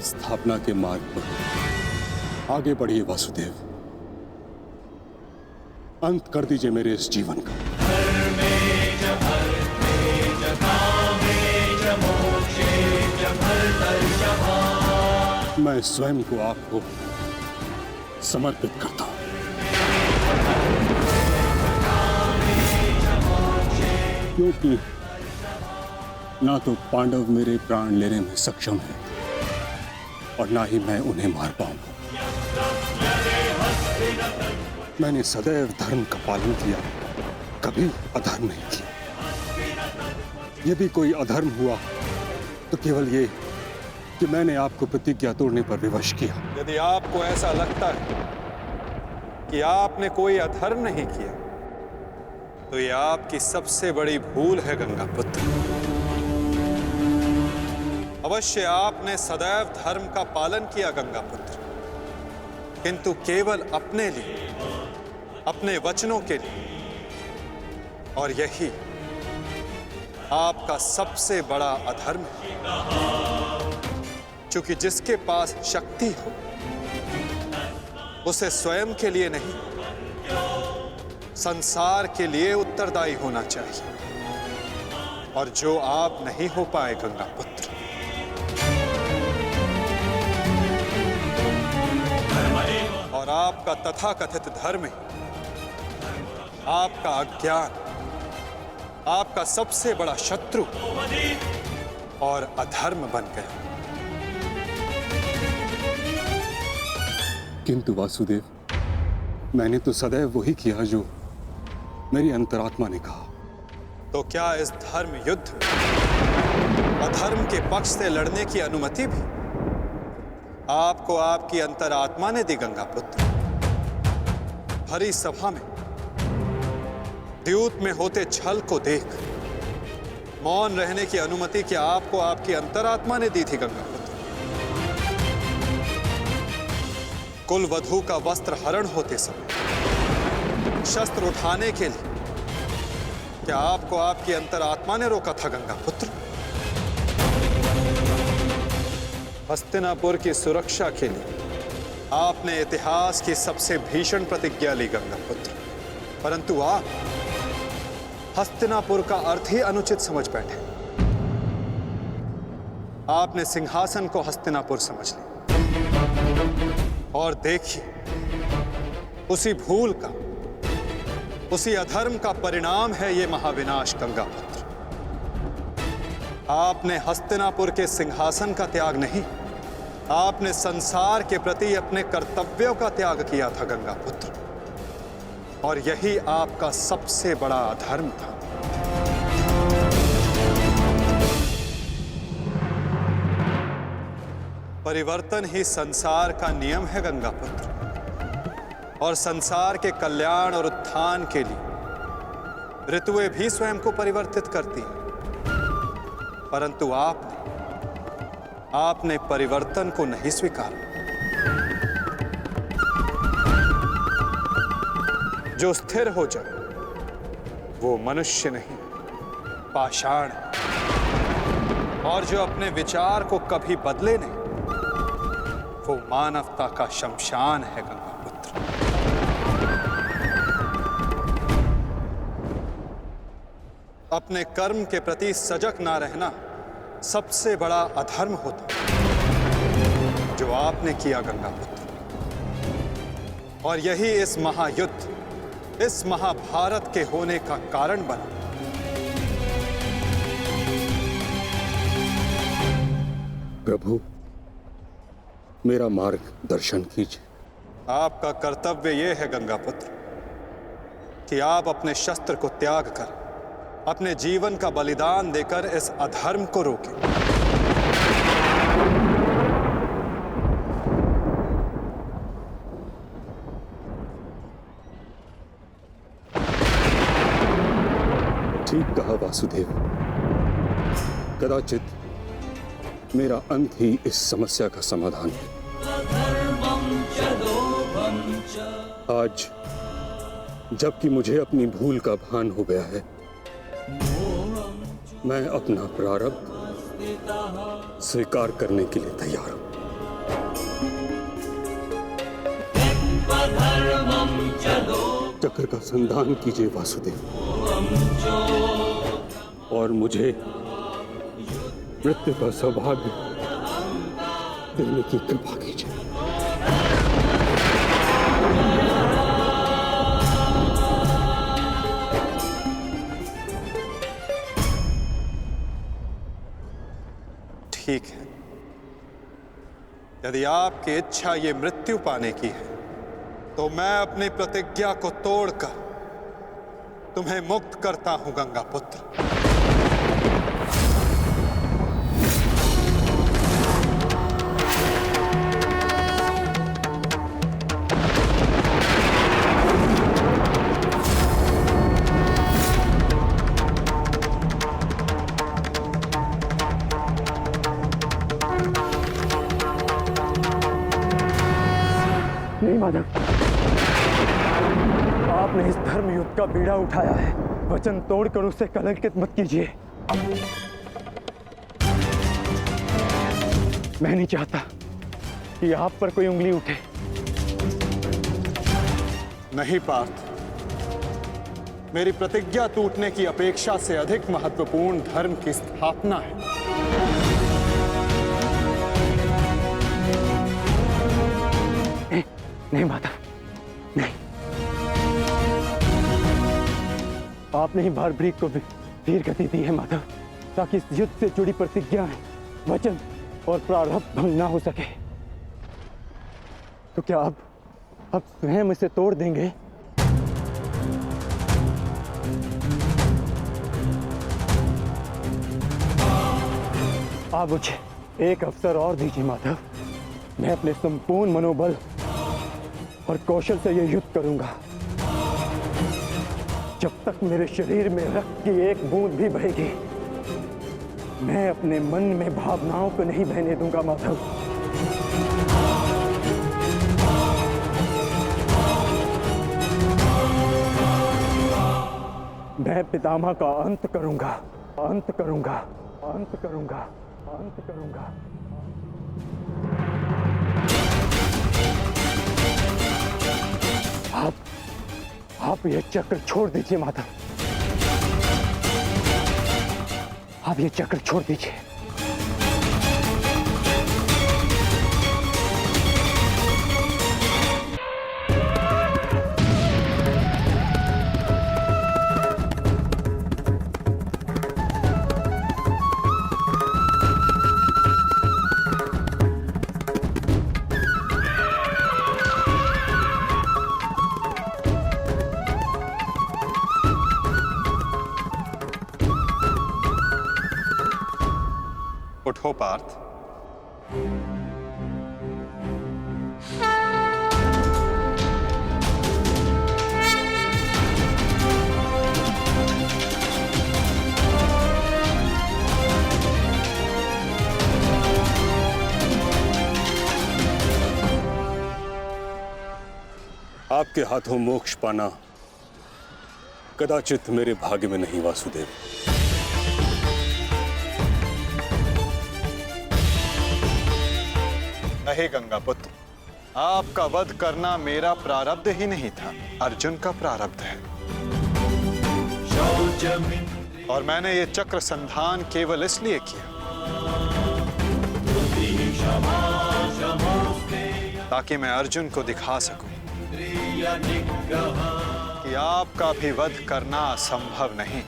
स्थापना के मार्ग पर आगे बढ़िए वासुदेव। अंत कर दीजिए मेरे इस जीवन का। मैं स्वयं को आपको समर्पित करता हूं। क्योंकि ना तो पांडव मेरे प्राण लेने में सक्षम है और ना ही मैं उन्हें मार पाऊंगा। मैंने सदैव धर्म का पालन किया, कभी अधर्म नहीं किया। यदि कोई अधर्म हुआ तो केवल ये कि मैंने आपको प्रतिज्ञा तोड़ने पर विवश किया। यदि आपको ऐसा लगता है कि आपने कोई अधर्म नहीं किया तो यह आपकी सबसे बड़ी भूल है गंगापुत्र। अवश्य आपने सदैव धर्म का पालन किया गंगापुत्र, किंतु केवल अपने लिए, अपने वचनों के लिए। और यही आपका सबसे बड़ा अधर्म है। क्योंकि जिसके पास शक्ति हो उसे स्वयं के लिए नहीं, संसार के लिए उत्तरदायी होना चाहिए। और जो आप नहीं हो पाए गंगापुत्र। और आपका तथाकथित धर्म ही आपका अज्ञान, आपका सबसे बड़ा शत्रु और अधर्म बन गया। किंतु वासुदेव, मैंने तो सदैव वही किया जो मेरी अंतरात्मा ने कहा। तो क्या इस धर्म युद्ध में अधर्म के पक्ष से लड़ने की अनुमति भी आपको आपकी अंतरात्मा ने दी गंगापुत्र? भरी सभा में द्यूत में होते छल को देख मौन रहने की अनुमति क्या आपको आपकी अंतरात्मा ने दी थी गंगापुत्र? कुल वधू का वस्त्र हरण होते समय शस्त्र उठाने के लिए क्या आपको आपकी अंतरात्मा ने रोका था गंगापुत्र? हस्तिनापुर की सुरक्षा के लिए आपने इतिहास की सबसे भीषण प्रतिज्ञा ली गंगापुत्र, परंतु आप हस्तिनापुर का अर्थ ही अनुचित समझ बैठे। आपने सिंहासन को हस्तिनापुर समझ लिया। और देखिए, उसी भूल का, उसी अधर्म का परिणाम है ये महाविनाश गंगापुत्र। आपने हस्तिनापुर के सिंहासन का त्याग नहीं, आपने संसार के प्रति अपने कर्तव्यों का त्याग किया था गंगापुत्र। और यही आपका सबसे बड़ा अधर्म था। परिवर्तन ही संसार का नियम है गंगापुत्र। और संसार के कल्याण और उत्थान के लिए ऋतुएं भी स्वयं को परिवर्तित करती हैं। परंतु आपने परिवर्तन को नहीं स्वीकारा। जो स्थिर हो जाए वो मनुष्य नहीं, पाषाण है। और जो अपने विचार को कभी बदले नहीं, वो मानवता का शमशान है गंगापुत्र। अपने कर्म के प्रति सजग ना रहना सबसे बड़ा अधर्म होता जो आपने किया गंगापुत्र। और यही इस महायुद्ध, इस महाभारत के होने का कारण बना। प्रभु, मेरा मार्ग दर्शन कीजिए। आपका कर्तव्य यह है गंगापुत्र कि आप अपने शस्त्र को त्याग कर, अपने जीवन का बलिदान देकर इस अधर्म को रोकें। ठीक कहा वासुदेव। कदाचित मेरा अंत ही इस समस्या का समाधान है। आज जबकि मुझे अपनी भूल का भान हो गया है, मैं अपना प्रारब्ध स्वीकार करने के लिए तैयार हूं। चक्र का संधान कीजिए वासुदेव, और मुझे मृत्यु का सौभाग्य देने की कृपा कीजिए। ठीक है, यदि आपकी इच्छा ये मृत्यु पाने की है तो मैं अपनी प्रतिज्ञा को तोड़कर तुम्हें मुक्त करता हूं गंगा पुत्र। नहीं माधव, आपने इस धर्म युद्ध का बीड़ा उठाया है, वचन तोड़कर उसे कलंकित मत कीजिए। मैं नहीं चाहता कि आप पर कोई उंगली उठे। नहीं पार्थ, मेरी प्रतिज्ञा टूटने की अपेक्षा से अधिक महत्वपूर्ण धर्म की स्थापना है। नहीं माधव, नहीं। आपने ही भारभृग को वीर गति दी है माधव, ताकि इस युद्ध से जुड़ी प्रतिज्ञाएं, वचन और प्रारब्ध भंग ना हो सके। तो क्या अब स्वयं इसे तोड़ देंगे? आप मुझे एक अवसर और दीजिए माधव। मैं अपने संपूर्ण मनोबल और कौशल से यह युद्ध करूंगा। जब तक मेरे शरीर में रक्त की एक बूंद भी बहेगी, मैं अपने मन में भावनाओं को नहीं बहने दूंगा माधव। मैं पितामह का अंत करूंगा, अंत करूंगा, अंत करूंगा, अंत करूंगा। आप ये चक्र छोड़ दीजिए माधव, आप ये चक्र छोड़ दीजिए। उठो पार्थ। आपके हाथों मोक्ष पाना कदाचित मेरे भाग्य में नहीं वासुदेव। नहीं गंगा पुत्र, आपका वध करना मेरा प्रारब्ध ही नहीं था, अर्जुन का प्रारब्ध है। और मैंने ये चक्र संधान केवल इसलिए किया ताकि मैं अर्जुन को दिखा सकूं कि आपका भी वध करना असंभव नहीं।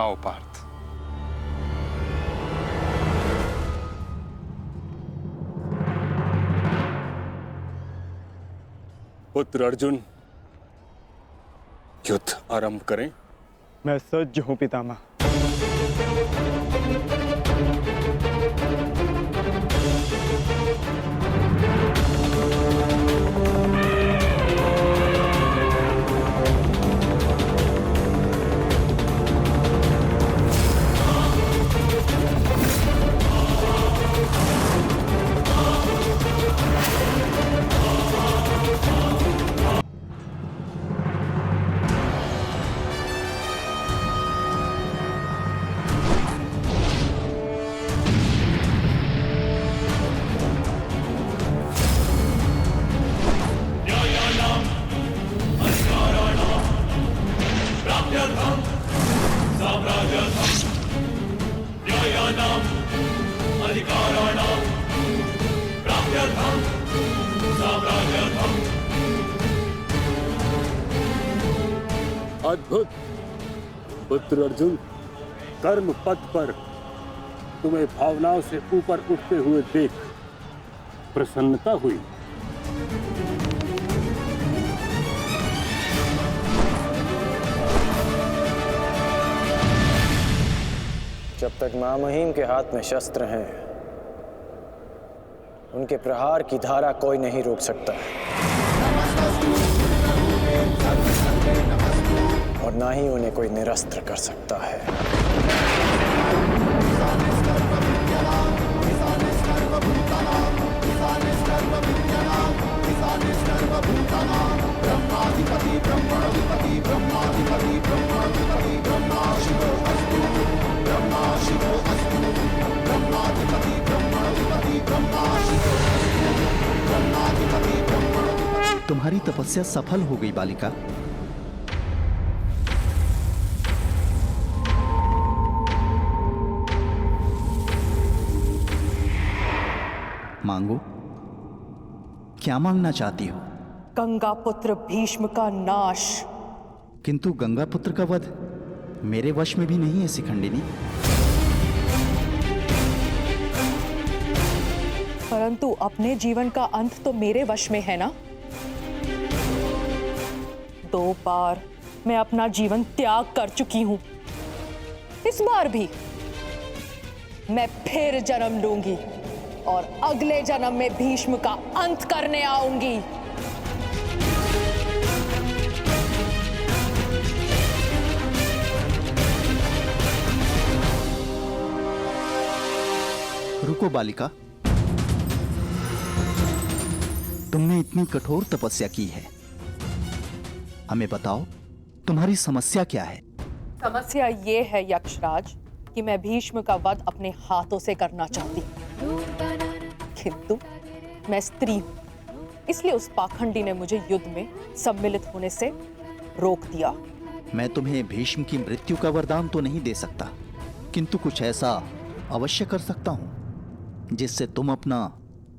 आओ पार्थ। पुत्र अर्जुन, युद्ध आरंभ करें। मैं सज्ज हूं पितामह। अद्भुत पुत्र अर्जुन, कर्म पथ पर तुम्हें भावनाओं से ऊपर उठते हुए देख प्रसन्नता हुई। जब तक महामहिम के हाथ में शस्त्र हैं, उनके प्रहार की धारा कोई नहीं रोक सकता और ना ही उन्हें कोई निरस्त्र कर सकता है। तुम्हारी तपस्या सफल हो गई बालिका। मांगो, क्या मांगना चाहती हो? गंगा पुत्र भीष्म का नाश। किंतु गंगा पुत्र का वध मेरे वश में भी नहीं है शिखंडिनी। परंतु अपने जीवन का अंत तो मेरे वश में है ना। 2 बार मैं अपना जीवन त्याग कर चुकी हूं। इस बार भी मैं फिर जन्म लूंगी और अगले जन्म में भीष्म का अंत करने आऊंगी। रुको बालिका, तुमने इतनी कठोर तपस्या की है, हमें बताओ तुम्हारी समस्या क्या है? समस्या ये है यक्षराज कि मैं भीष्म का वध अपने हाथों से करना चाहती हूँ, किंतु मैं स्त्री हूं, इसलिए उस पाखंडी ने मुझे युद्ध में सम्मिलित होने से रोक दिया। मैं तुम्हें भीष्म की मृत्यु का वरदान तो नहीं दे सकता, किंतु कुछ ऐसा अवश्य कर सकता हूं जिससे तुम अपना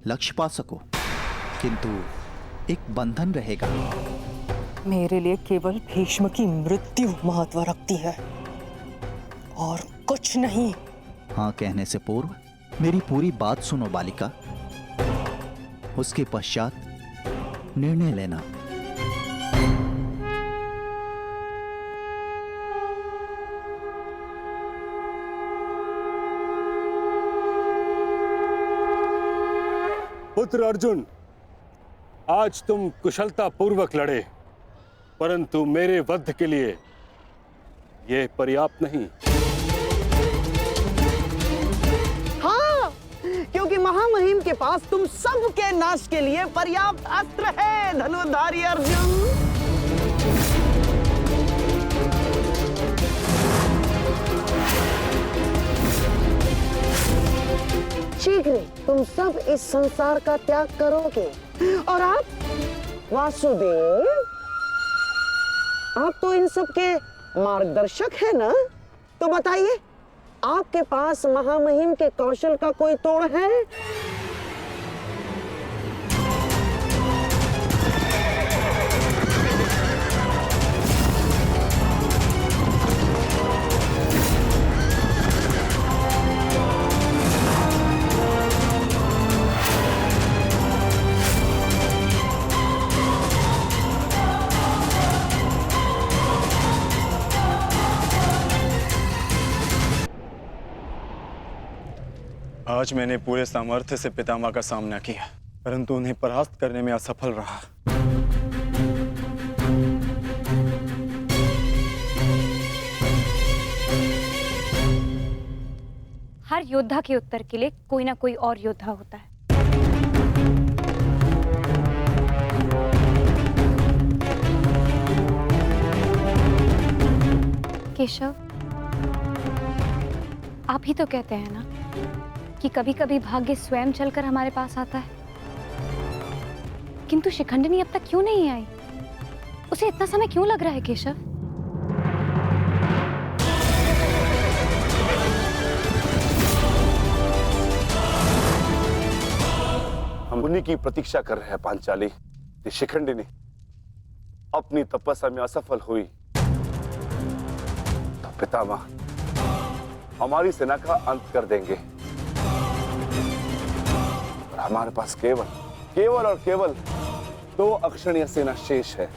लक्ष्य पा सको, किंतु एक बंधन रहेगा। मेरे लिए केवल भीष्म की मृत्यु महत्व रखती है और कुछ नहीं। हाँ कहने से पूर्व मेरी पूरी बात सुनो बालिका, उसके पश्चात निर्णय लेना। पुत्र अर्जुन, आज तुम कुशलता पूर्वक लड़े, परंतु मेरे वध के लिए यह पर्याप्त नहीं। हाँ, क्योंकि महामहिम के पास तुम सबके नाश के लिए पर्याप्त अस्त्र है धनुर्धारी अर्जुन। शीघ्र तुम सब इस संसार का त्याग करोगे और आप वासुदेव, आप तो इन सब के मार्गदर्शक है ना, तो बताइए आपके पास महामहिम के कौशल का कोई तोड़ है? आज मैंने पूरे सामर्थ्य से पितामह का सामना किया, परंतु उन्हें परास्त करने में असफल रहा। हर योद्धा के उत्तर के लिए कोई ना कोई और योद्धा होता है। केशव, आप ही तो कहते हैं ना कि कभी कभी भाग्य स्वयं चलकर हमारे पास आता है, किंतु शिखंडिनी अब तक क्यों नहीं आई? उसे इतना समय क्यों लग रहा है केशव? उन्हीं की प्रतीक्षा कर रहे हैं पांचाली। ये शिखंडिनी अपनी तपस्या में असफल हुई तो पितामह हमारी सेना का अंत कर देंगे और हमारे पास केवल और केवल 2 अक्षणीय सेना शेष है।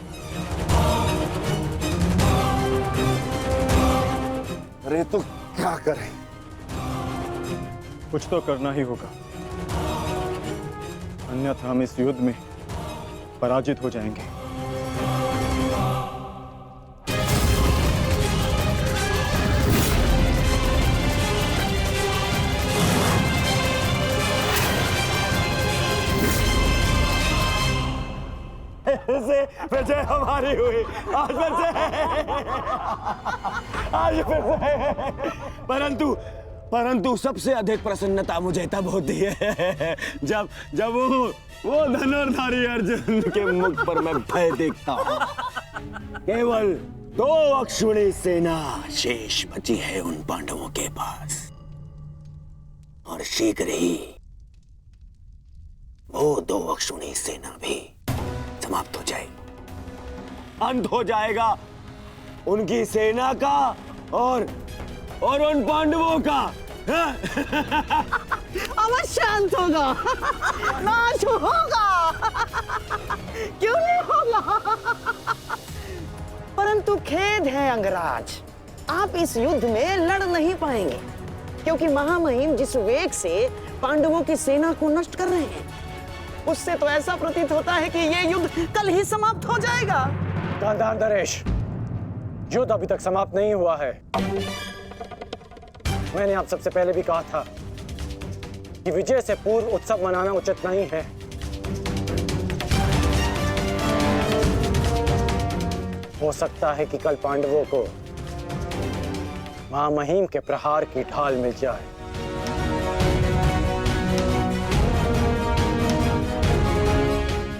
अरे तो क्या करें? कुछ तो करना ही होगा, अन्यथा हम इस युद्ध में पराजित हो जाएंगे। विजय हमारी हुई आज फिर से परंतु सबसे अधिक प्रसन्नता मुझे तब होती है जब वो धनुर्धारी अर्जुन के मुख पर मैं भय देखता हूँ। केवल 2 अक्षुणी सेना शेष बची है उन पांडवों के पास और शीघ्र ही वो 2 अक्षुणी सेना भी समाप्त हो जाएगी। अंत हो जाएगा उनकी सेना का और उन पांडवों का। अवश्य अंत होगा, नाश होगा, क्यों नहीं होगा? परंतु खेद है अंगराज, आप इस युद्ध में लड़ नहीं पाएंगे क्योंकि महामहिम जिस वेग से पांडवों की सेना को नष्ट कर रहे हैं उससे तो ऐसा प्रतीत होता है कि ये युद्ध कल ही समाप्त हो जाएगा। गांधार नरेश, युद्ध अभी तक समाप्त नहीं हुआ है। मैंने आप सबसे पहले भी कहा था कि विजय से पूर्व उत्सव मनाना उचित नहीं है। हो सकता है कि कल पांडवों को महामहिम के प्रहार की ढाल मिल जाए।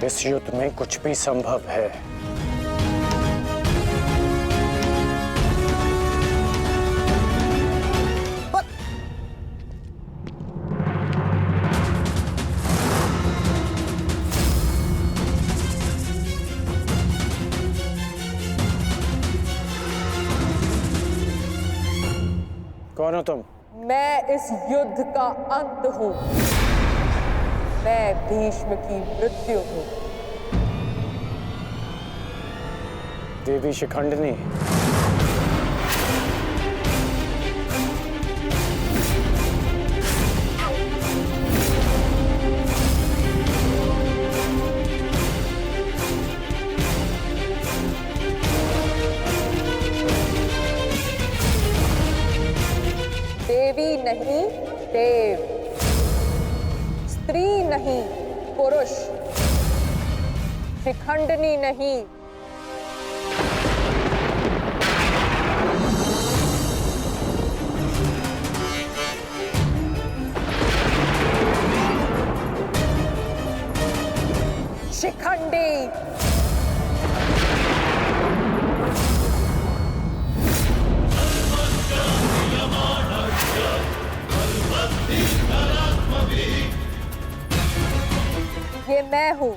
इस युद्ध में कुछ भी संभव है। कौन हो तुम? मैं इस युद्ध का अंत हूं। मैं भीष्म की मृत्यु हूं। देवी शिखंडिनी, देवी नहीं देव, स्त्री नहीं पुरुष, शिखंडिनी नहीं। शिखंडी। ये मैं हूं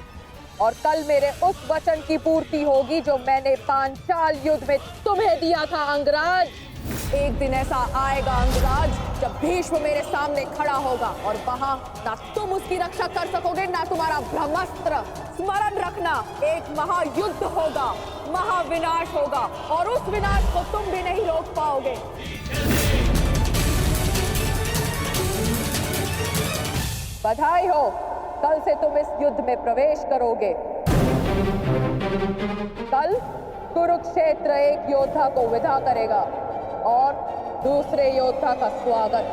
और कल मेरे उस वचन की पूर्ति होगी जो मैंने पांचाल युद्ध में तुम्हें दिया था अंगराज। एक दिन ऐसा आएगा अंगराज जब भीष्म मेरे सामने खड़ा होगा और वहां ना तुम उसकी रक्षा कर सकोगे ना तुम्हारा ब्रह्मास्त्र। स्मरण रखना, एक महायुद्ध होगा, महाविनाश होगा और उस विनाश को तुम भी नहीं रोक पाओगे। बधाई हो, कल से तुम इस युद्ध में प्रवेश करोगे। कल कुरुक्षेत्र एक योद्धा को विदा करेगा और दूसरे योद्धा का स्वागत।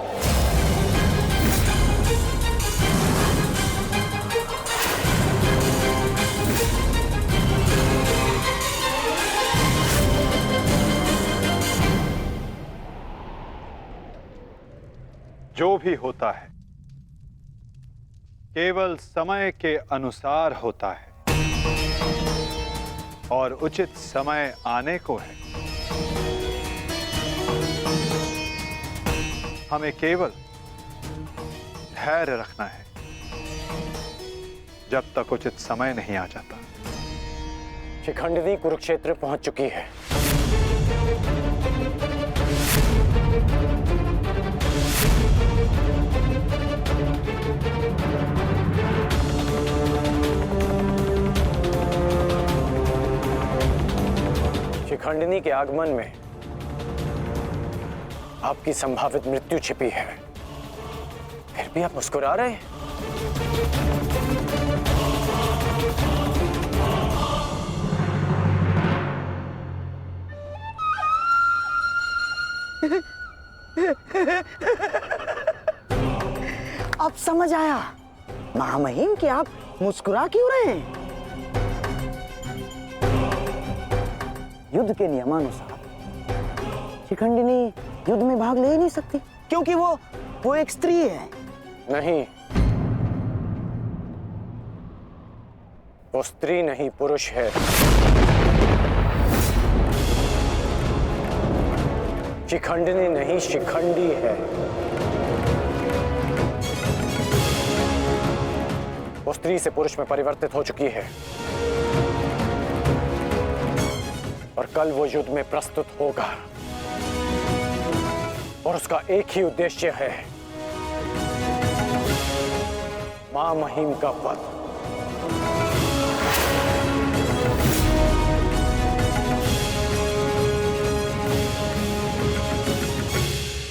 जो भी होता है केवल समय के अनुसार होता है और उचित समय आने को है। हमें केवल धैर्य रखना है, जब तक उचित समय नहीं आ जाता। शिखंडिनी कुरुक्षेत्र पहुंच चुकी है। शिखंडिनी के आगमन में आपकी संभावित मृत्यु छिपी है, फिर भी आप मुस्कुरा रहे हैं। अब समझ आया महामहिम कि आप मुस्कुरा क्यों रहे हैं। युद्ध के नियमानुसार शिखंडिनी युद्ध में भाग ले ही नहीं सकती, क्योंकि वो एक स्त्री है। नहीं, वो स्त्री नहीं पुरुष है। शिखंडिनी नहीं शिखंडी है। वो स्त्री से पुरुष में परिवर्तित हो चुकी है और कल वो युद्ध में प्रस्तुत होगा और उसका एक ही उद्देश्य है, मां महिम का वध।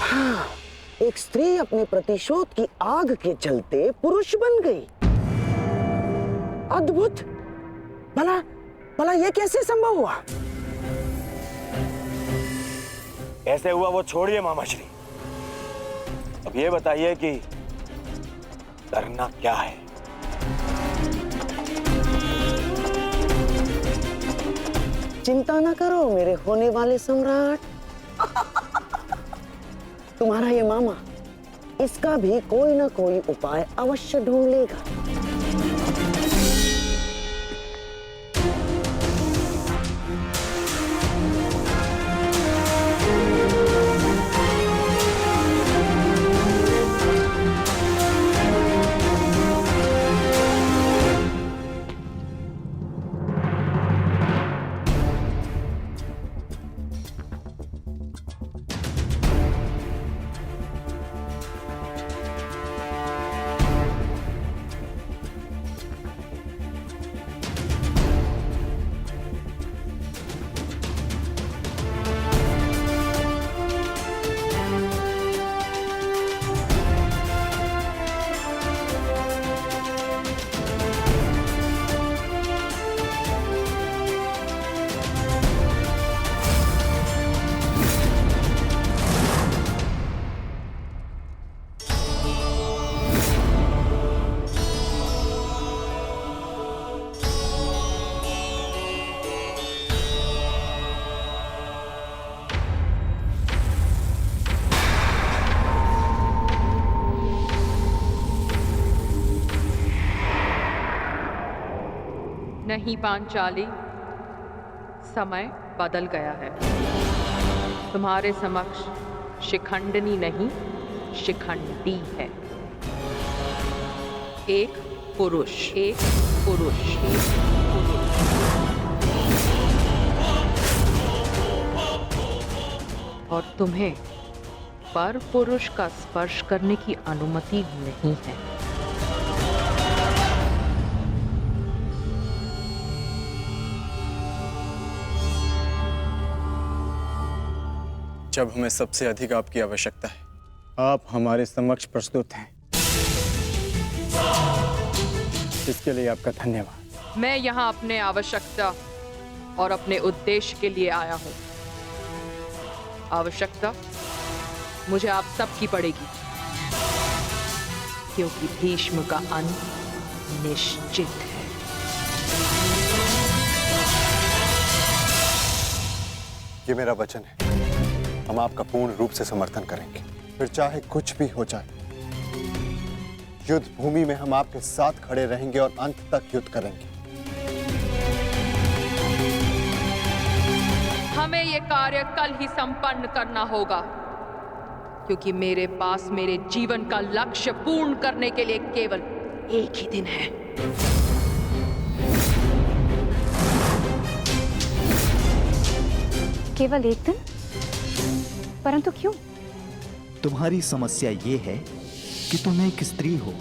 हाँ, एक स्त्री अपने प्रतिशोध की आग के चलते पुरुष बन गई। अद्भुत। भला ये कैसे संभव हुआ? कैसे हुआ वो छोड़िए मामाश्री, अब ये बताइए कि करना क्या है। चिंता ना करो मेरे होने वाले सम्राट। तुम्हारा ये मामा इसका भी कोई ना कोई उपाय अवश्य ढूंढ लेगा। नहीं पांचाली, समय बदल गया है। तुम्हारे समक्ष शिखंडिनी नहीं शिखंडी है। एक पुरुष, एक पुरुष, एक पुरुष। और तुम्हें पर पुरुष का स्पर्श करने की अनुमति नहीं है। जब हमें सबसे अधिक आपकी आवश्यकता है, आप हमारे समक्ष प्रस्तुत हैं। इसके लिए आपका धन्यवाद। मैं यहाँ अपने आवश्यकता और अपने उद्देश्य के लिए आया हूँ। आवश्यकता मुझे आप सबकी पड़ेगी, क्योंकि भीष्म का अंत निश्चित है। ये मेरा वचन है, हम आपका पूर्ण रूप से समर्थन करेंगे, फिर चाहे कुछ भी हो जाए। युद्ध भूमि में हम आपके साथ खड़े रहेंगे और अंत तक युद्ध करेंगे। हमें ये कार्य कल ही संपन्न करना होगा, क्योंकि मेरे पास मेरे जीवन का लक्ष्य पूर्ण करने के लिए केवल एक ही दिन है। केवल एक दिन? परंतु क्यों? तुम्हारी समस्या ये है कि तुम एक स्त्री हो,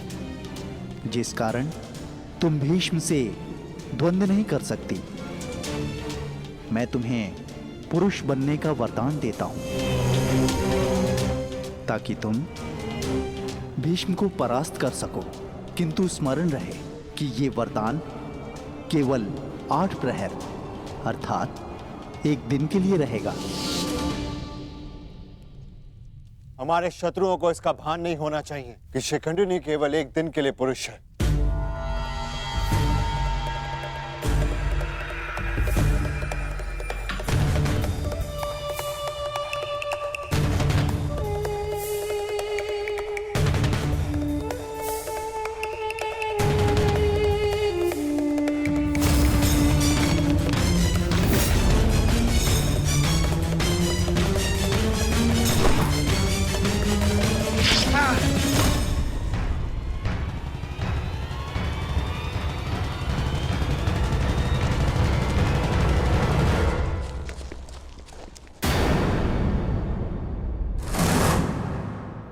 जिस कारण तुम भीष्म से द्वंद्व नहीं कर सकती। मैं तुम्हें पुरुष बनने का वरदान देता हूं, ताकि तुम भीष्म को परास्त कर सको। किंतु स्मरण रहे कि ये वरदान केवल 8 प्रहर अर्थात एक दिन के लिए रहेगा। हमारे शत्रुओं को इसका भान नहीं होना चाहिए कि शिखंडिनी केवल एक दिन के लिए पुरुष है।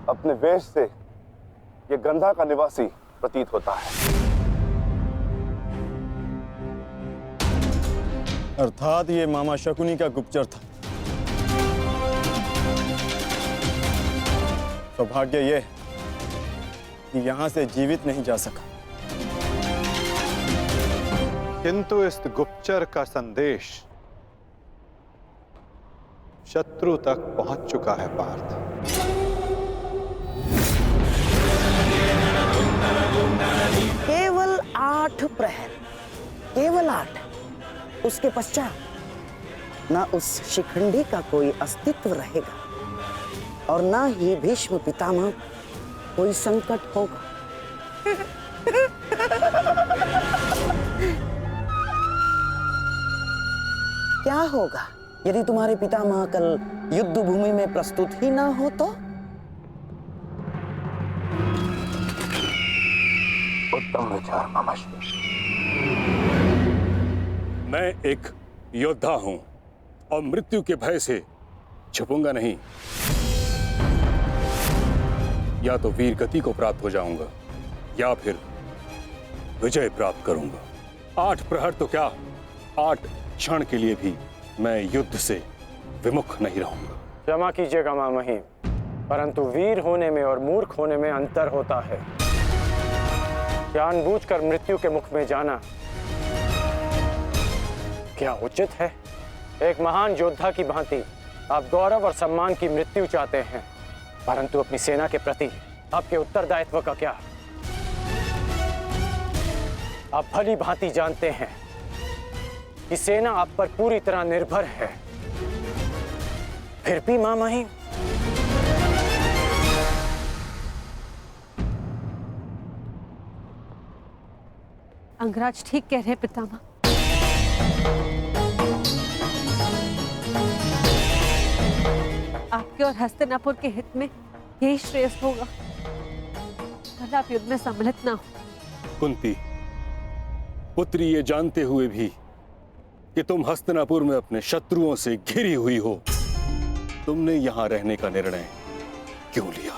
अपने वेश से ये गंधा का निवासी प्रतीत होता है। अर्थात ये मामा शकुनी का गुप्तचर था। सौभाग्य ये है कि यहां से जीवित नहीं जा सका। किंतु इस गुप्तचर का संदेश शत्रु तक पहुंच चुका है पार्थ। केवल 8 प्रहर, केवल 8। उसके पश्चात ना उस शिखंडी का कोई अस्तित्व रहेगा और ना ही भीष्म पितामह कोई संकट होगा। क्या होगा यदि तुम्हारे पितामह कल युद्ध भूमि में प्रस्तुत ही ना हो तो? उत्तम विचार मामाश्री। मैं एक योद्धा हूं और मृत्यु के भय से छुपूंगा नहीं। या तो वीर गति को प्राप्त हो जाऊंगा या फिर विजय प्राप्त करूंगा। 8 प्रहर तो क्या, 8 क्षण के लिए भी मैं युद्ध से विमुख नहीं रहूंगा। क्षमा कीजिएगा मामही, परंतु वीर होने में और मूर्ख होने में अंतर होता है। जानबूझकर मृत्यु के मुख में जाना क्या उचित है? एक महान योद्धा की भांति आप गौरव और सम्मान की मृत्यु चाहते हैं, परंतु अपनी सेना के प्रति आपके उत्तरदायित्व का क्या? आप भली भांति जानते हैं कि सेना आप पर पूरी तरह निर्भर है। फिर भी मामही अंगराज ठीक कह रहे पितामह। आपके और हस्तिनापुर के हित में यही श्रेष्ठ होगा। कल आप युद्ध में सम्मिलित ना हो। कुंती पुत्री, ये जानते हुए भी कि तुम हस्तिनापुर में अपने शत्रुओं से घिरी हुई हो, तुमने यहां रहने का निर्णय क्यों लिया?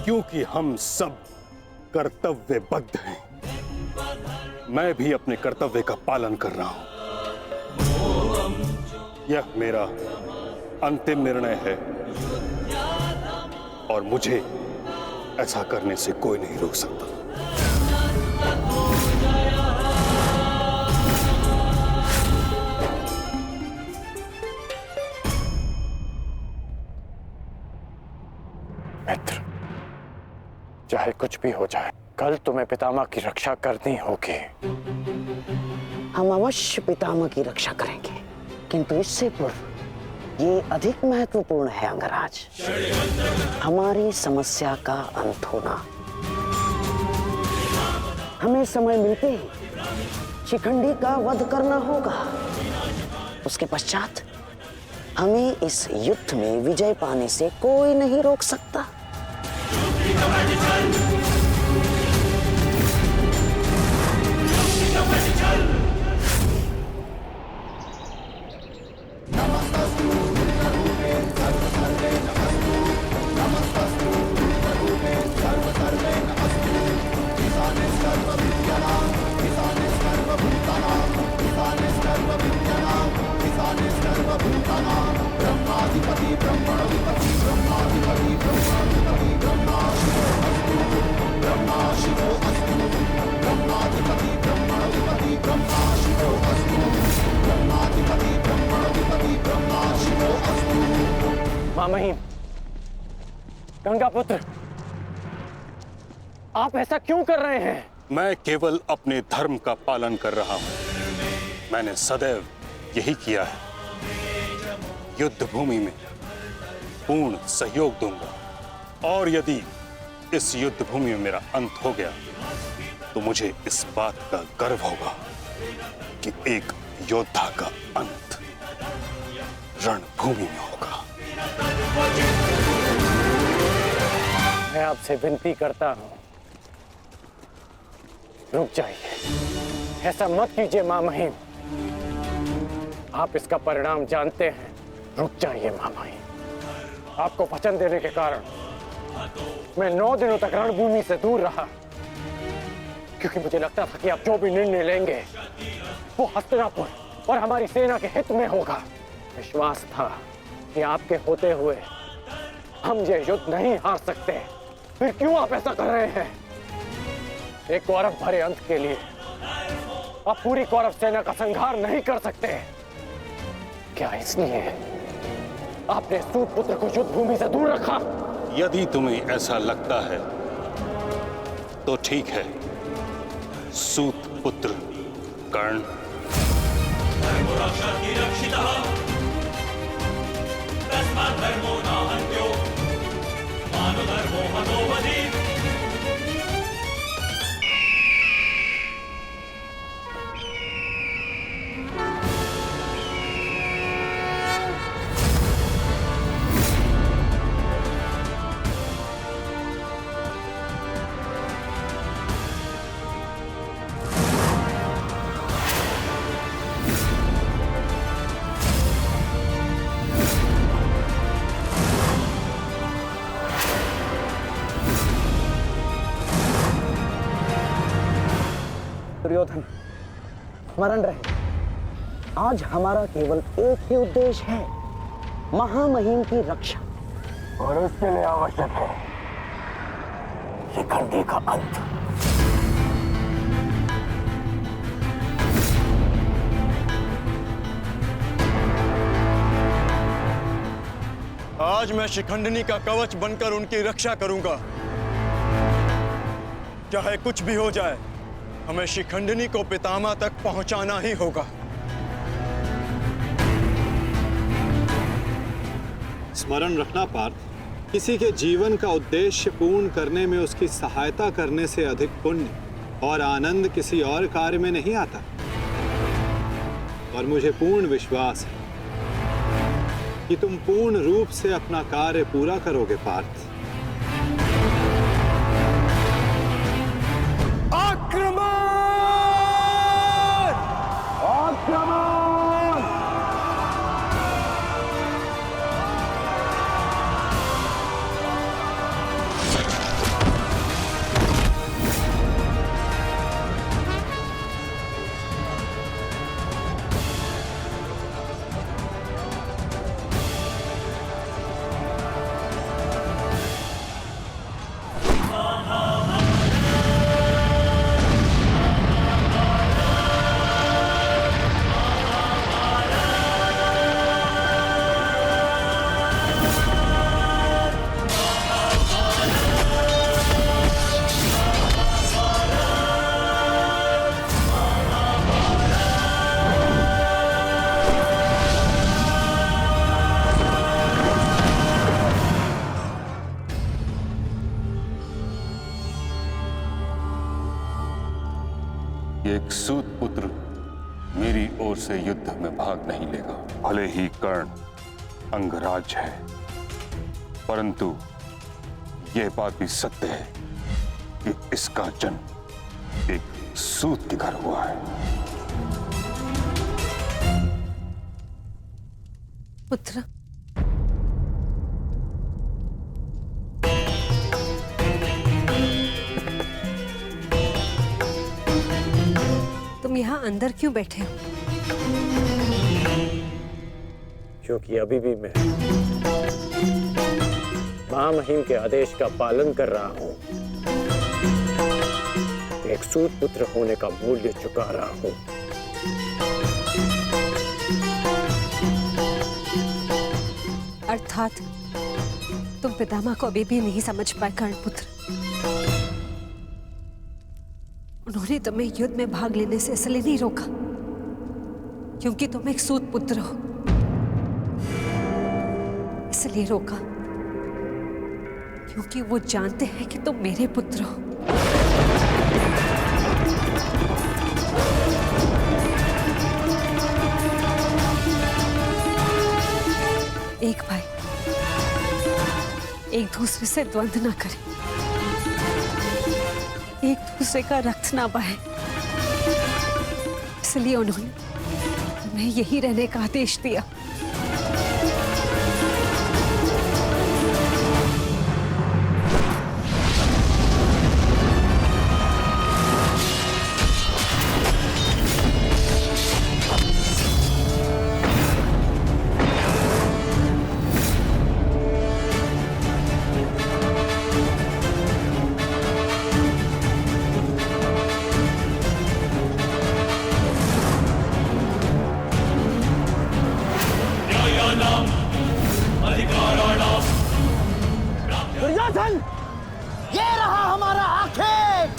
क्योंकि हम सब कर्तव्यबद्ध हैं। मैं भी अपने कर्तव्य का पालन कर रहा हूं। यह मेरा अंतिम निर्णय है और मुझे ऐसा करने से कोई नहीं रोक सकता। मित्र, चाहे कुछ भी हो जाए, कल तुम्हें पितामह की रक्षा करनी होगी। हम अवश्य पितामह की रक्षा करेंगे, किंतु इससे पूर्व ये अधिक महत्वपूर्ण है अंगराज, हमारी समस्या का अंत होना। हमें समय मिलते ही शिखंडी का वध करना होगा। उसके पश्चात हमें इस युद्ध में विजय पाने से कोई नहीं रोक सकता। मां महिम, गंगा पुत्र, आप ऐसा क्यों कर रहे हैं? मैं केवल अपने धर्म का पालन कर रहा हूं। मैंने सदैव यही किया है। युद्ध भूमि में पूर्ण सहयोग दूंगा और यदि इस युद्ध भूमि में मेरा अंत हो गया तो मुझे इस बात का गर्व होगा कि एक योद्धा का अंत रणभूमि में होगा। मैं आपसे विनती करता हूं, रुक जाइए। ऐसा मत कीजिए मां महिम, आप इसका परिणाम जानते हैं। रुक जाइए मां महिम। आपको वचन देने के कारण मैं 9 दिनों तक रणभूमि से दूर रहा, क्योंकि मुझे लगता था कि आप जो भी निर्णय लेंगे वो हस्तिनापुर और हमारी सेना के हित में होगा। विश्वास था कि आपके होते हुए हम ये युद्ध नहीं हार सकते। फिर क्यों आप ऐसा कर रहे हैं? एक कौरव भरे अंत के लिए आप पूरी कौरव सेना का संहार नहीं कर सकते। क्या इसलिए आपने सूत पुत्र को युद्ध भूमि से दूर रखा? यदि तुम्हें ऐसा लगता है तो ठीक है। सूत पुत्र कर्ण, दुर्योधन, स्मरण रहे, आज हमारा केवल एक ही उद्देश्य है, महामहिम की रक्षा, और उसके लिए आवश्यक है शिखंडी का अंत। आज मैं शिखंडिनी का कवच बनकर उनकी रक्षा करूंगा। चाहे कुछ भी हो जाए, हमें शिखंडिनी को पितामह तक पहुंचाना ही होगा। स्मरण रखना पार्थ, किसी के जीवन का उद्देश्य पूर्ण करने में उसकी सहायता करने से अधिक पुण्य और आनंद किसी और कार्य में नहीं आता। और मुझे पूर्ण विश्वास है कि तुम पूर्ण रूप से अपना कार्य पूरा करोगे पार्थ। एक सूत पुत्र मेरी ओर से युद्ध में भाग नहीं लेगा। भले ही कर्ण अंगराज है, परंतु यह बात भी सत्य है कि इसका जन्म एक सूत के घर हुआ है। पुत्र, तुम यहाँ अंदर क्यों बैठे हो? क्योंकि अभी भी मैं महामहिम के आदेश का पालन कर रहा हूँ। एक सूत पुत्र होने का मूल्य चुका रहा हूँ। अर्थात तुम पितामह को अभी भी नहीं समझ पाए कर्णपुत्र। उन्होंने तुम्हें युद्ध में भाग लेने से इसलिए नहीं रोका क्योंकि तुम एक सूत पुत्र हो, इसलिए रोका क्योंकि वो जानते हैं कि तुम मेरे पुत्र हो। एक भाई एक दूसरे से द्वंद्व ना करे, एक दूसरे का रक्त ना बहे, इसलिए उन्होंने तुम्हें यही रहने का आदेश दिया। दुर्योधन, ये रहा हमारा आखेट।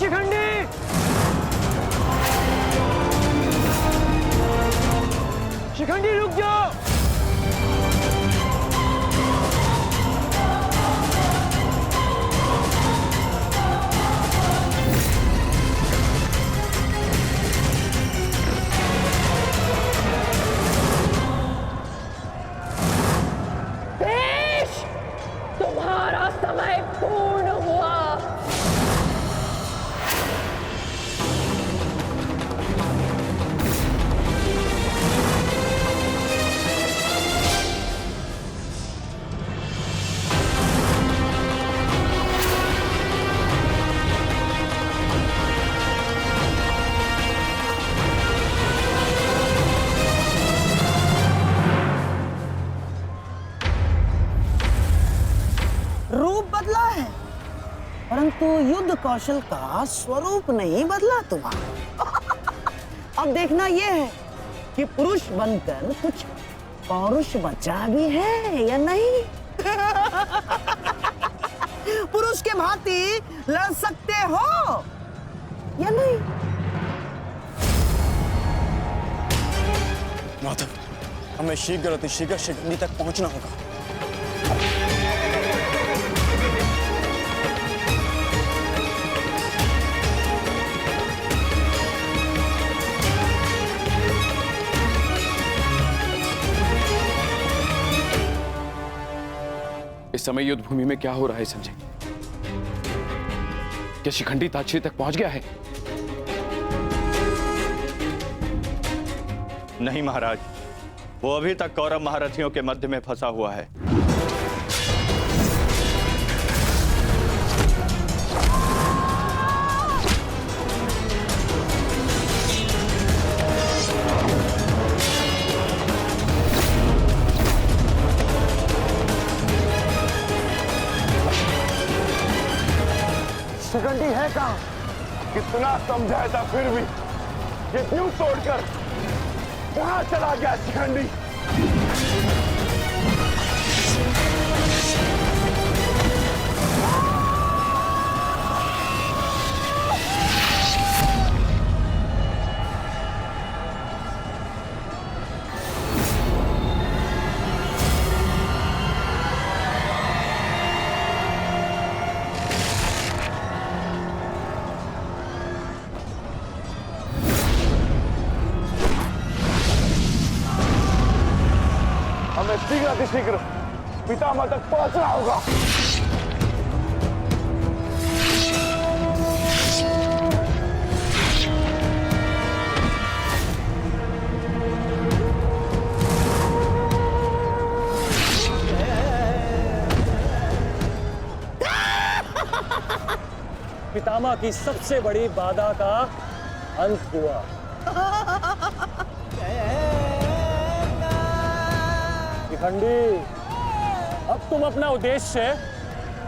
शिखंडी, शिखंडी रुक जाओ। भीष्म, तुम्हारा समय पूर्ण हुआ। रूप बदला है परंतु युद्ध कौशल का स्वरूप नहीं बदला तुम्हारा। अब देखना यह है कि पुरुष बनकर कुछ पौरुष बचा भी है या नहीं। पुरुष के भांति लड़ सकते हो या नहीं। माधव, हमें शीघ्र अतिशीघ्र शिखंडी तक पहुंचना होगा। इस समय युद्ध भूमि में क्या हो रहा है संजय? क्या शिखंडी ताक्षरी तक पहुंच गया है? नहीं महाराज, वो अभी तक कौरव महारथियों के मध्य में फंसा हुआ है। शिखंडी है कहाँ? कितना समझाया था फिर भी ये न्यू तोड़कर कहाँ चला गया शिखंडी? हमें शीघ्र शीघ्र पितामह तक पहुंचना होगा। पितामह की सबसे बड़ी बाधा का अंत हुआ। शिखंडी, अब तुम अपना उद्देश्य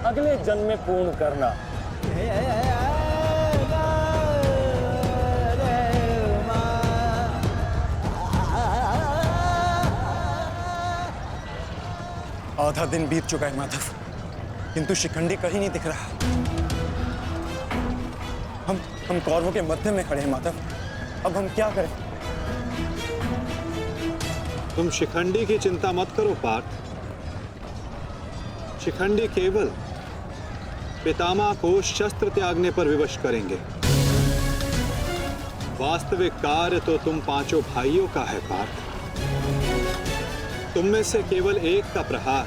अगले जन्म में पूर्ण करना। आधा दिन बीत चुका है माधव, किंतु शिखंडी कहीं नहीं दिख रहा। हम कौरवों के मध्य में खड़े हैं माधव, अब हम क्या करें? तुम शिखंडी की चिंता मत करो पार्थ। शिखंडी केवल पितामह को शस्त्र त्यागने पर विवश करेंगे। वास्तविक कार्य तो तुम पांचों भाइयों का है पार्थ। तुम में से केवल एक का प्रहार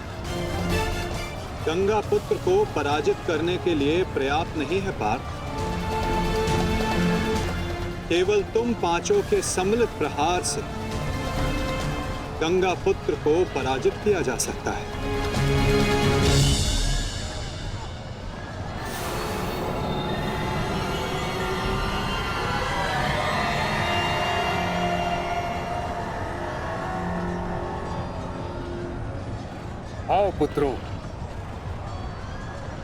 गंगा पुत्र को पराजित करने के लिए पर्याप्त नहीं है पार्थ। केवल तुम पांचों के सम्मिलित प्रहार से गंगा पुत्र को पराजित किया जा सकता है। आओ पुत्रों,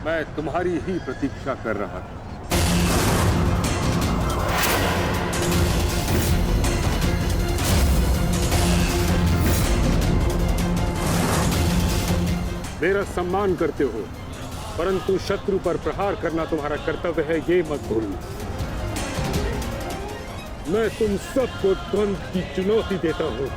मैं तुम्हारी ही प्रतीक्षा कर रहा था। मेरा सम्मान करते हो, परंतु शत्रु पर प्रहार करना तुम्हारा कर्तव्य है, ये मत भूलना। मैं तुम सबको द्वंद्व की चुनौती देता हूं।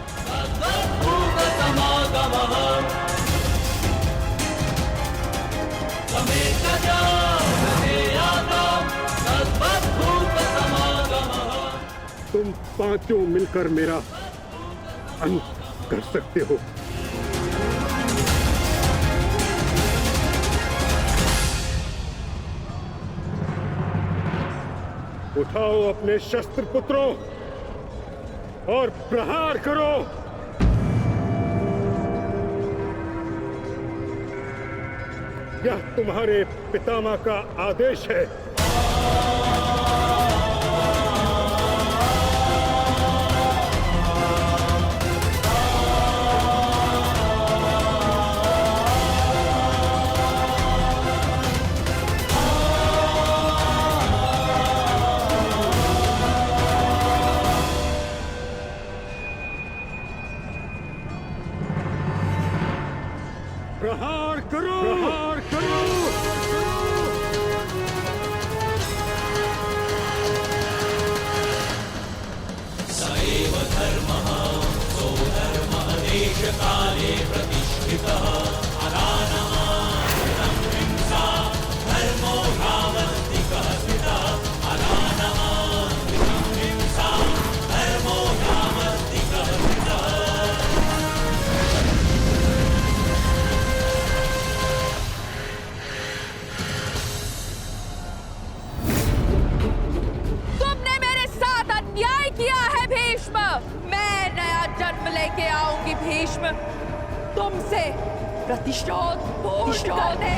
तुम पांचों मिलकर मेरा अंत कर सकते हो। उठाओ अपने शस्त्र पुत्रों और प्रहार करो। यह तुम्हारे पितामह का आदेश है। प्रहार करो, प्रहार करो। सैव धर्मः सोधर्मः देशकाले प्रतिष्ठितः अदानः हिंसा धर्मो यावत्तिकः स्थितः अदानः हिंसा धर्मो यावत्तिकः स्थितः। मैं नया जन्म लेके आऊंगी भीष्म, तुमसे प्रतिशोध पूर्ण करने।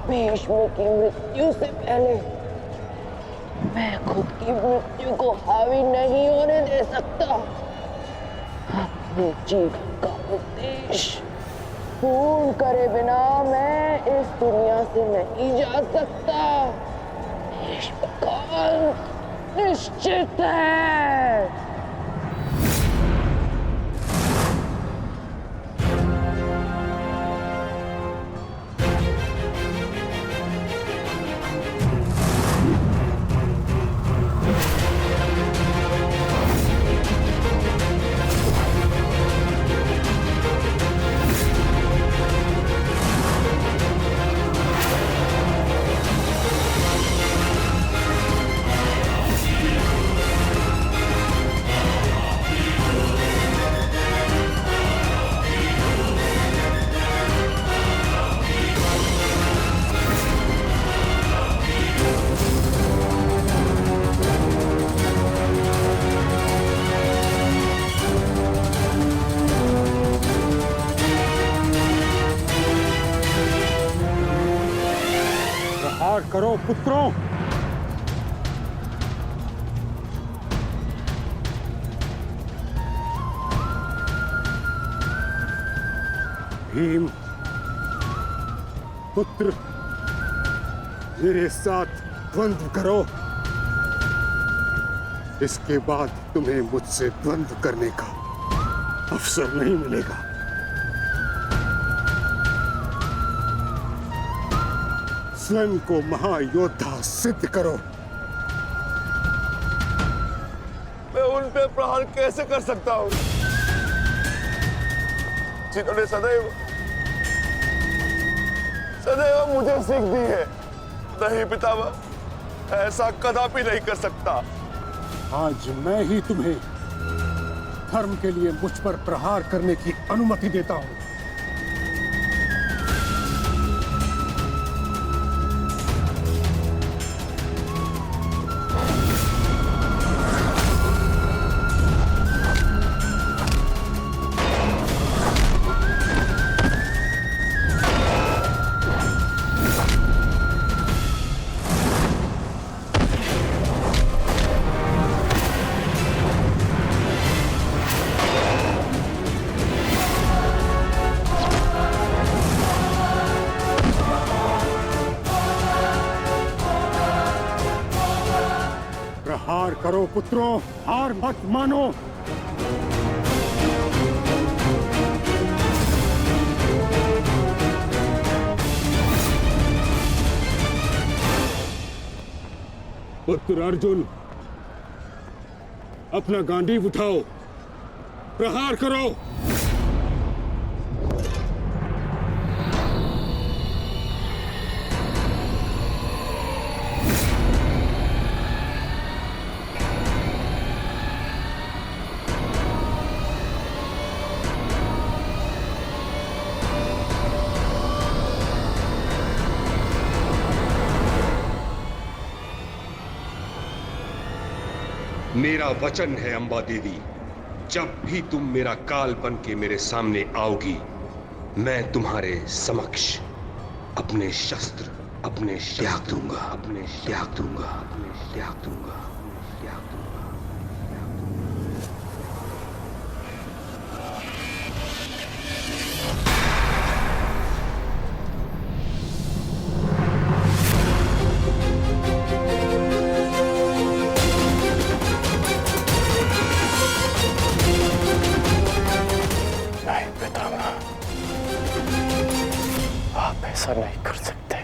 भीष्म की मृत्यु से पहले मैं खुद की मृत्यु को हावी नहीं होने दे सकता। अपने जीवन का उद्देश्य पूर्ण करे बिना मैं इस दुनिया से नहीं जा सकता। भीष्म का अंत निश्चित है। करो पुत्रों। भीम पुत्र, मेरे साथ द्वंद्व करो। इसके बाद तुम्हें मुझसे द्वंद्व करने का अवसर नहीं मिलेगा। स्वयं को महायोद्धा सिद्ध करो। मैं उन पे प्रहार कैसे कर सकता हूं जिन्होंने सदैव मुझे सीख दी है? नहीं पितामह, ऐसा कदापि नहीं कर सकता। आज मैं ही तुम्हें धर्म के लिए मुझ पर प्रहार करने की अनुमति देता हूं। प्रहार करो पुत्रों, हार मत मानो। पुत्र अर्जुन, अपना गांडीव उठाओ, प्रहार करो। मेरा वचन है अंबा देवी, जब भी तुम मेरा काल बन के मेरे सामने आओगी, मैं तुम्हारे समक्ष अपने शस्त्र अपने त्याग दूंगा, अपने त्याग दूंगा, अपने त्याग दूंगा, त्याग दूंगा। ऐसा नहीं कर सकते।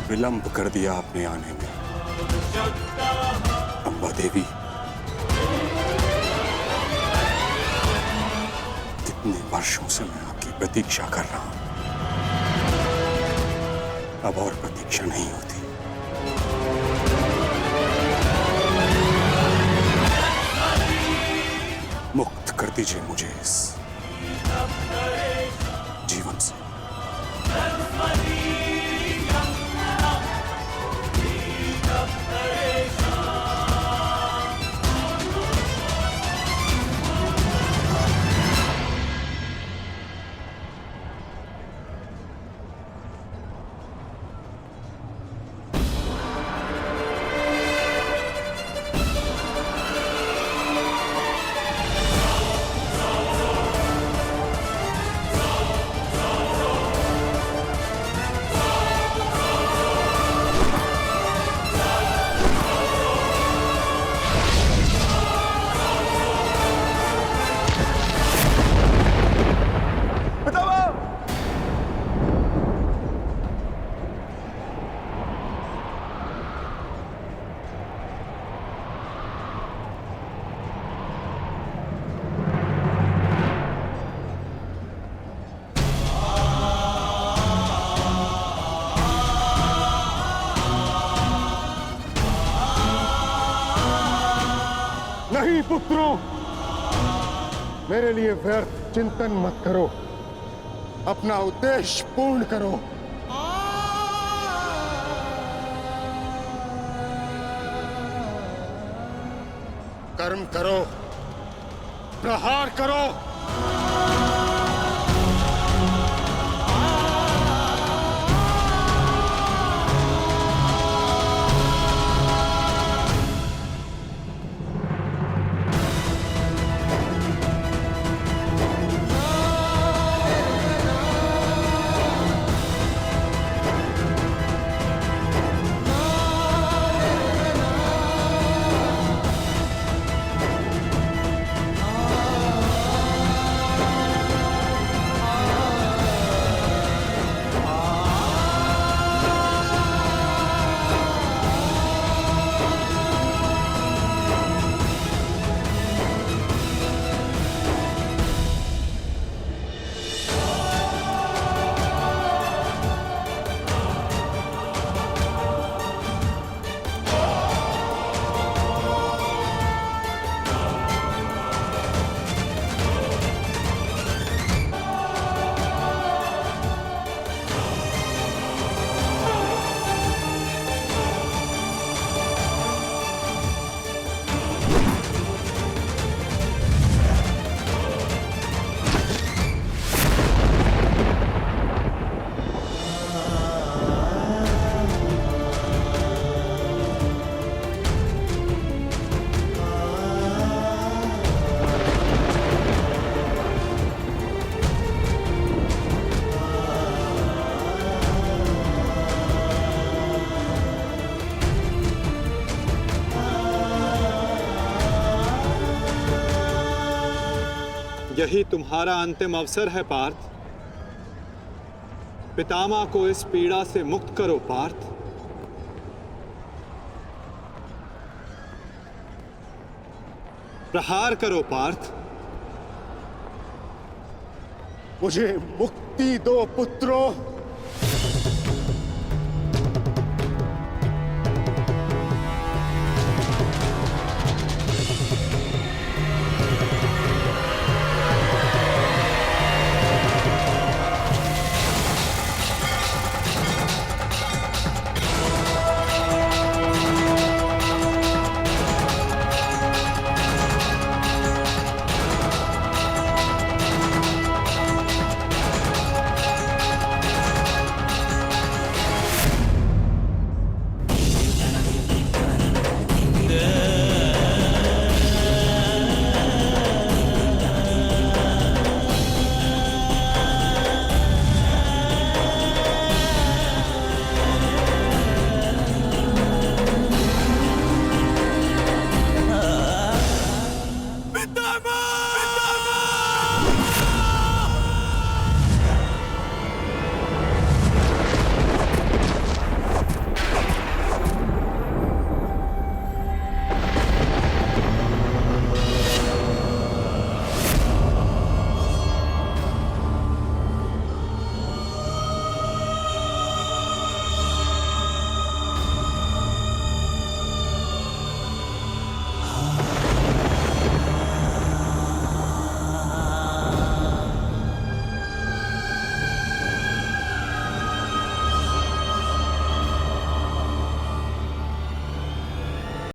विलंब कर दिया आपने आने में अंबा देवी। कितने वर्षों से मैं आपकी प्रतीक्षा कर रहा हूं, अब और प्रतीक्षा नहीं होती। मुक्त कर दीजिए मुझे इस जीवन से। नहीं पुत्रों, मेरे लिए व्यर्थ चिंतन मत करो, अपना उद्देश्य पूर्ण करो। कर्म करो, प्रहार करो। यही तुम्हारा अंतिम अवसर है पार्थ। पितामह को इस पीड़ा से मुक्त करो पार्थ। प्रहार करो पार्थ। मुझे मुक्ति दो पुत्रों।